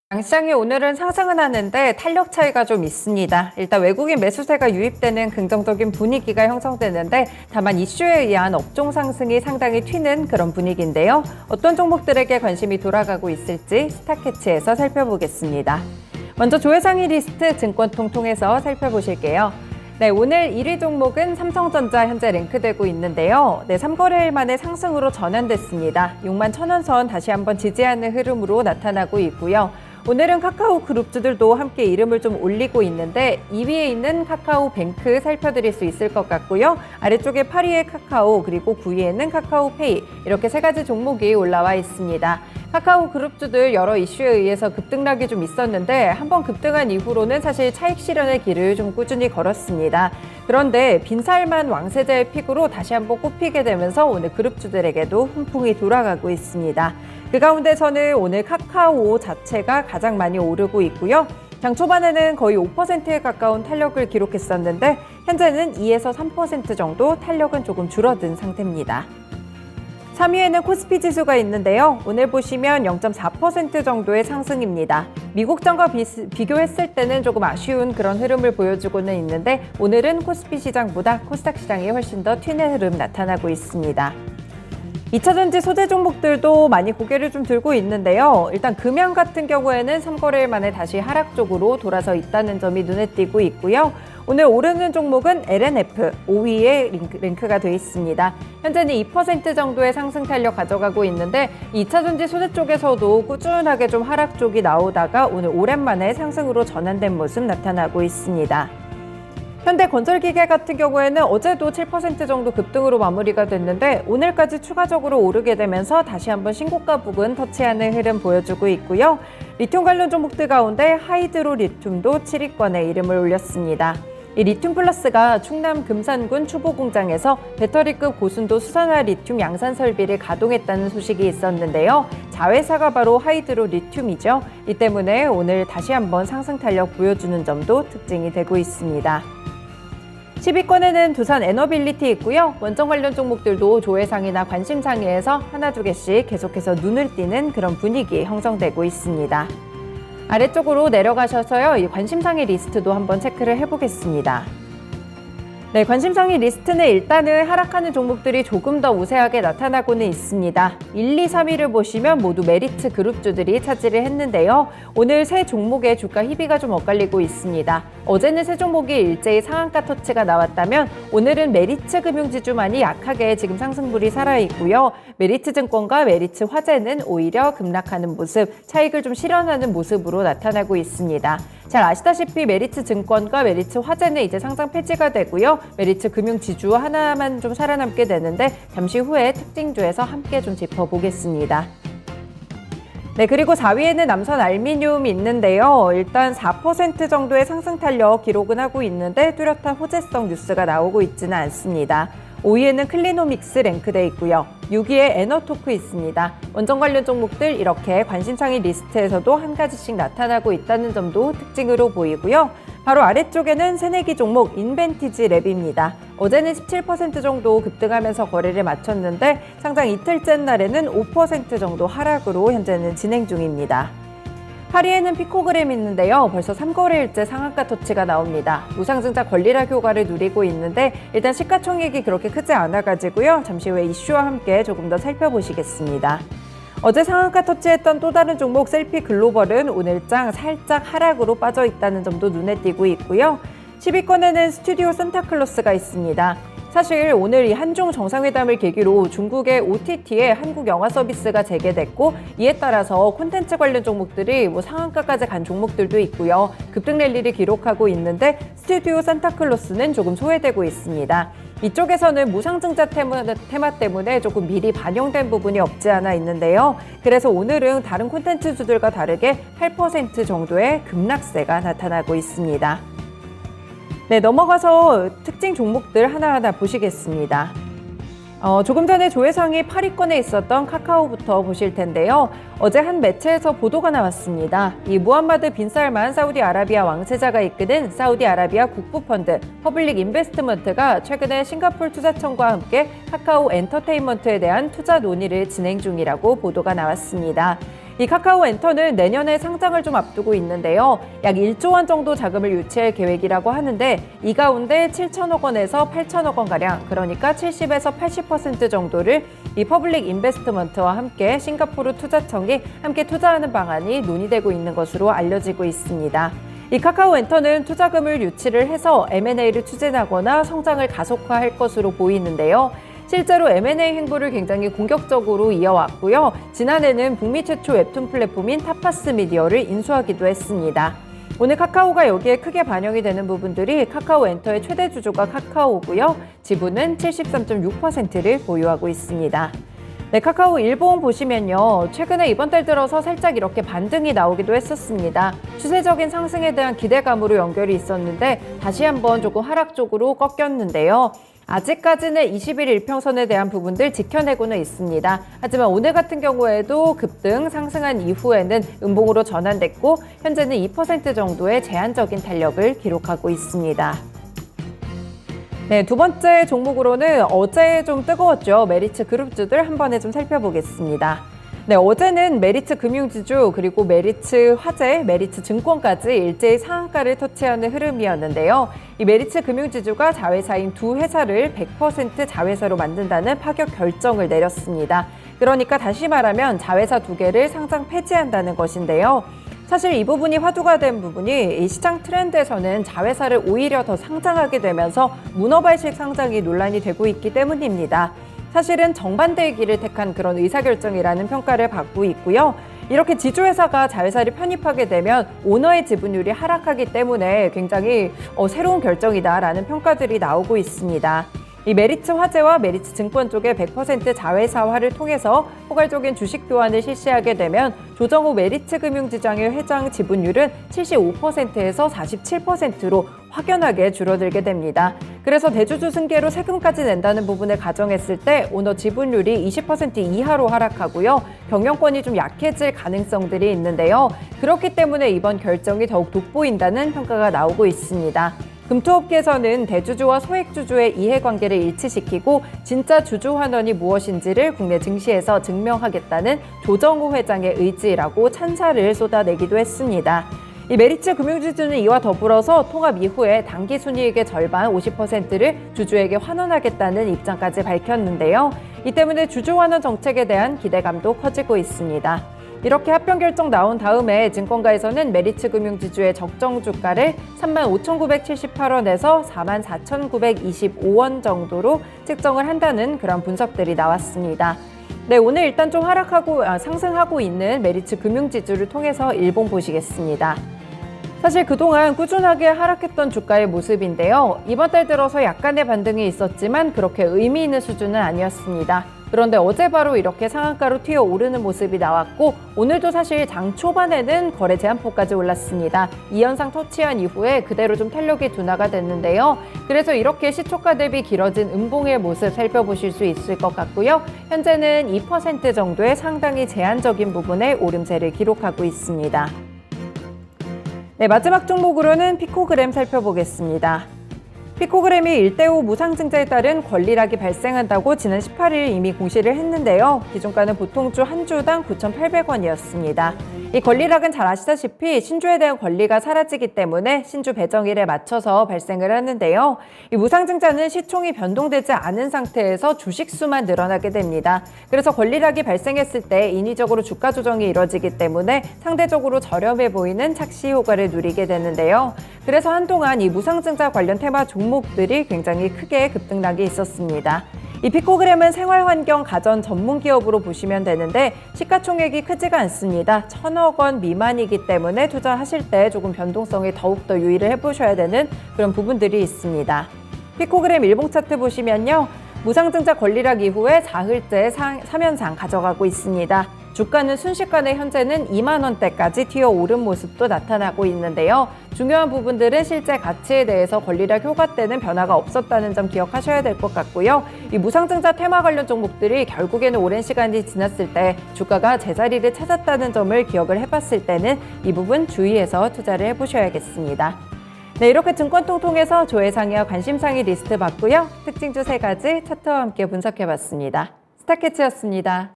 양시장이 오늘은 상승은 하는데 탄력 차이가 좀 있습니다. 일단 외국인 매수세가 유입되는 긍정적인 분위기가 형성되는데 다만 이슈에 의한 업종 상승이 상당히 튀는 그런 분위기인데요. 어떤 종목들에게 관심이 돌아가고 있을지 스타캐치에서 살펴보겠습니다. 먼저 조회상위 리스트 증권통 통해서 살펴보실게요. 네, 오늘 1위 종목은 삼성전자 현재 랭크되고 있는데요. 네, 3거래일 만에 상승으로 전환됐습니다. 6만 1,000원 선 다시 한번 지지하는 흐름으로 나타나고 있고요. 오늘은 카카오 그룹주들도 함께 이름을 좀 올리고 있는데 2위에 있는 카카오뱅크 살펴드릴 수 있을 것 같고요. 아래쪽에 8위에 카카오 그리고 9위에는 카카오페이 이렇게 세 가지 종목이 올라와 있습니다. 카카오 그룹주들 여러 이슈에 의해서 급등락이 좀 있었는데 한번 급등한 이후로는 사실 차익 실현의 길을 좀 꾸준히 걸었습니다. 그런데 빈살만 왕세자의 픽으로 다시 한번 꼽히게 되면서 오늘 그룹주들에게도 훈풍이 돌아가고 있습니다. 그 가운데서는 오늘 카카오 자체가 가장 많이 오르고 있고요. 장 초반에는 거의 5%에 가까운 탄력을 기록했었는데 현재는 2에서 3% 정도 탄력은 조금 줄어든 상태입니다. 3위에는 코스피 지수가 있는데요. 오늘 보시면 0.4% 정도의 상승입니다. 미국장과 비교했을 때는 조금 아쉬운 그런 흐름을 보여주고는 있는데 오늘은 코스피 시장보다 코스닥 시장이 훨씬 더 튀는 흐름 나타나고 있습니다. 2차전지 소재 종목들도 많이 고개를 좀 들고 있는데요. 일단 금양 같은 경우에는 3거래일 만에 다시 하락 쪽으로 돌아서 있다는 점이 눈에 띄고 있고요. 오늘 오르는 종목은 LNF 5위에 랭크가 되어 있습니다. 현재는 2% 정도의 상승 탄력 가져가고 있는데 2차전지 소재 쪽에서도 꾸준하게 좀 하락 쪽이 나오다가 오늘 오랜만에 상승으로 전환된 모습 나타나고 있습니다. 현대건설기계 같은 경우에는 어제도 7% 정도 급등으로 마무리가 됐는데 오늘까지 추가적으로 오르게 되면서 다시 한번 신고가 부근 터치하는 흐름 보여주고 있고요. 리튬 관련 종목들 가운데 하이드로 리튬도 7위권에 이름을 올렸습니다. 이 리튬 플러스가 충남 금산군 추보공장에서 배터리급 고순도 수산화 리튬 양산 설비를 가동했다는 소식이 있었는데요. 자회사가 바로 하이드로 리튬이죠. 이 때문에 오늘 다시 한번 상승 탄력 보여주는 점도 특징이 되고 있습니다. 10위권에는 두산 에너빌리티 있고요. 원전 관련 종목들도 조회상이나 관심상위에서 하나 두 개씩 계속해서 눈을 띄는 그런 분위기 형성되고 있습니다. 아래쪽으로 내려가셔서요. 이 관심상위 리스트도 한번 체크를 해보겠습니다. 네, 관심상위 리스트는 일단은 하락하는 종목들이 조금 더 우세하게 나타나고는 있습니다. 1, 2, 3위를 보시면 모두 메리츠 그룹주들이 차지를 했는데요. 오늘 세 종목의 주가 희비가 좀 엇갈리고 있습니다. 어제는 세 종목이 일제히 상한가 터치가 나왔다면 오늘은 메리츠 금융지주만이 약하게 지금 상승불이 살아있고요. 메리츠증권과 메리츠화재는 오히려 급락하는 모습, 차익을 좀 실현하는 모습으로 나타나고 있습니다. 잘 아시다시피 메리츠증권과 메리츠화재는 이제 상장 폐지가 되고요. 메리츠금융지주 하나만 좀 살아남게 되는데 잠시 후에 특징주에서 함께 좀 짚어보겠습니다. 네, 그리고 4위에는 남선 알미늄이 있는데요. 일단 4% 정도의 상승 탄력 기록은 하고 있는데 뚜렷한 호재성 뉴스가 나오고 있지는 않습니다. 5위에는 클리노믹스 랭크돼 있고요. 6위에 에너토크 있습니다. 원전 관련 종목들 이렇게 관심상위 리스트에서도 한 가지씩 나타나고 있다는 점도 특징으로 보이고요. 바로 아래쪽에는 새내기 종목 인벤티지 랩입니다. 어제는 17% 정도 급등하면서 거래를 마쳤는데 상장 이틀째 날에는 5% 정도 하락으로 현재는 진행 중입니다. 8위에는 피코그램 있는데요. 벌써 3거래일째 상한가 터치가 나옵니다. 우상증자 권리락 효과를 누리고 있는데 일단 시가총액이 그렇게 크지 않아가지고요. 잠시 후에 이슈와 함께 조금 더 살펴보시겠습니다. 어제 상한가 터치했던 또 다른 종목 셀피 글로벌은 오늘장 살짝 하락으로 빠져 있다는 점도 눈에 띄고 있고요. 10위권에는 스튜디오 산타클로스가 있습니다. 사실 오늘 이 한중 정상회담을 계기로 중국의 OTT에 한국 영화 서비스가 재개됐고 이에 따라서 콘텐츠 관련 종목들이 상한가까지 간 종목들도 있고요. 급등 랠리를 기록하고 있는데 스튜디오 산타클로스는 조금 소외되고 있습니다. 이쪽에서는 무상증자 테마 때문에 조금 미리 반영된 부분이 없지 않아 있는데요. 그래서 오늘은 다른 콘텐츠주들과 다르게 8% 정도의 급락세가 나타나고 있습니다. 네, 넘어가서 특징 종목들 하나하나 보시겠습니다. 조금 전에 조회상위 8위권에 있었던 카카오부터 보실 텐데요. 어제 한 매체에서 보도가 나왔습니다. 이 무함마드 빈 살만 사우디아라비아 왕세자가 이끄는 사우디아라비아 국부펀드 퍼블릭 인베스트먼트가 최근에 싱가포르 투자청과 함께 카카오 엔터테인먼트에 대한 투자 논의를 진행 중이라고 보도가 나왔습니다. 이 카카오엔터는 내년에 상장을 좀 앞두고 있는데요. 약 1조 원 정도 자금을 유치할 계획이라고 하는데 이 가운데 7천억 원에서 8천억 원가량, 그러니까 70에서 80% 정도를 이 퍼블릭 인베스트먼트와 함께 싱가포르 투자청이 함께 투자하는 방안이 논의되고 있는 것으로 알려지고 있습니다. 이 카카오엔터는 투자금을 유치를 해서 M&A를 추진하거나 성장을 가속화할 것으로 보이는데요. 실제로 M&A 행보를 굉장히 공격적으로 이어왔고요. 지난해는 북미 최초 웹툰 플랫폼인 타파스 미디어를 인수하기도 했습니다. 오늘 카카오가 여기에 크게 반영이 되는 부분들이 카카오엔터의 최대 주주가 카카오고요. 지분은 73.6%를 보유하고 있습니다. 네, 카카오 일본 보시면요. 최근에 이번 달 들어서 살짝 이렇게 반등이 나오기도 했었습니다. 추세적인 상승에 대한 기대감으로 연결이 있었는데 다시 한번 조금 하락 쪽으로 꺾였는데요. 아직까지는 20일 일평선에 대한 부분들 지켜내고는 있습니다. 하지만 오늘 같은 경우에도 급등 상승한 이후에는 음봉으로 전환됐고 현재는 2% 정도의 제한적인 탄력을 기록하고 있습니다. 네, 두 번째 종목으로는 어제 좀 뜨거웠죠. 메리츠 그룹주들 한 번에 좀 살펴보겠습니다. 네, 어제는 메리츠 금융지주 그리고 메리츠 화재, 메리츠 증권까지 일제히 상한가를 터치하는 흐름이었는데요. 이 메리츠 금융지주가 자회사인 두 회사를 100% 자회사로 만든다는 파격 결정을 내렸습니다. 그러니까 다시 말하면 자회사 두 개를 상장 폐지한다는 것인데요. 사실 이 부분이 화두가 된 부분이 이 시장 트렌드에서는 자회사를 오히려 더 상장하게 되면서 문어발식 상장이 논란이 되고 있기 때문입니다. 사실은 정반대의 길을 택한 그런 의사결정이라는 평가를 받고 있고요. 이렇게 지주회사가 자회사를 편입하게 되면 오너의 지분율이 하락하기 때문에 굉장히 새로운 결정이다라는 평가들이 나오고 있습니다. 이 메리츠 화재와 메리츠 증권 쪽의 100% 자회사화를 통해서 포괄적인 주식 교환을 실시하게 되면 조정 후 메리츠 금융지장의 회장 지분율은 75%에서 47%로 확연하게 줄어들게 됩니다. 그래서 대주주 승계로 세금까지 낸다는 부분을 가정했을 때 오너 지분율이 20% 이하로 하락하고요. 경영권이 좀 약해질 가능성들이 있는데요. 그렇기 때문에 이번 결정이 더욱 돋보인다는 평가가 나오고 있습니다. 금투업계에서는 대주주와 소액주주의 이해관계를 일치시키고 진짜 주주 환원이 무엇인지를 국내 증시에서 증명하겠다는 조정호 회장의 의지라고 찬사를 쏟아내기도 했습니다. 이 메리츠 금융지주는 이와 더불어서 통합 이후에 당기 순이익의 절반 50%를 주주에게 환원하겠다는 입장까지 밝혔는데요. 이 때문에 주주 환원 정책에 대한 기대감도 커지고 있습니다. 이렇게 합병 결정 나온 다음에 증권가에서는 메리츠 금융지주의 적정 주가를 35,978원에서 44,925원 정도로 측정을 한다는 그런 분석들이 나왔습니다. 네, 오늘 일단 좀 상승하고 있는 메리츠 금융지주를 통해서 일봉 보시겠습니다. 사실 그동안 꾸준하게 하락했던 주가의 모습인데요. 이번 달 들어서 약간의 반등이 있었지만 그렇게 의미 있는 수준은 아니었습니다. 그런데 어제 바로 이렇게 상한가로 튀어 오르는 모습이 나왔고 오늘도 사실 장 초반에는 거래 제한폭까지 올랐습니다. 이 현상 터치한 이후에 그대로 좀 탄력이 둔화가 됐는데요. 그래서 이렇게 시초가 대비 길어진 음봉의 모습 살펴보실 수 있을 것 같고요. 현재는 2% 정도의 상당히 제한적인 부분에 오름세를 기록하고 있습니다. 네, 마지막 종목으로는 피코그램 살펴보겠습니다. 피코그램이 1대5 무상증자에 따른 권리락이 발생한다고 지난 18일 이미 공시를 했는데요. 기준가는 보통주 한 주당 9,800원이었습니다. 이 권리락은 잘 아시다시피 신주에 대한 권리가 사라지기 때문에 신주 배정일에 맞춰서 발생을 하는데요. 이 무상증자는 시총이 변동되지 않은 상태에서 주식수만 늘어나게 됩니다. 그래서 권리락이 발생했을 때 인위적으로 주가 조정이 이뤄지기 때문에 상대적으로 저렴해 보이는 착시 효과를 누리게 되는데요. 그래서 한동안 이 무상증자 관련 테마 종목들이 굉장히 크게 급등락이 있었습니다. 이 피코그램은 생활환경 가전 전문 기업으로 보시면 되는데 시가총액이 크지가 않습니다. 1,000억 원 미만이기 때문에 투자하실 때 조금 변동성에 더욱더 유의를 해보셔야 되는 그런 부분들이 있습니다. 피코그램 일봉 차트 보시면요. 무상증자 권리락 이후에 4흘째 3연상 가져가고 있습니다. 주가는 순식간에 현재는 2만 원대까지 튀어오른 모습도 나타나고 있는데요. 중요한 부분들은 실제 가치에 대해서 권리락 효과 때는 변화가 없었다는 점 기억하셔야 될 것 같고요. 이 무상증자 테마 관련 종목들이 결국에는 오랜 시간이 지났을 때 주가가 제자리를 찾았다는 점을 기억을 해봤을 때는 이 부분 주의해서 투자를 해보셔야겠습니다. 네, 이렇게 증권통통에서 조회상위와 관심상위 리스트 봤고요. 특징주 3가지 차트와 함께 분석해봤습니다. 스타캐치였습니다.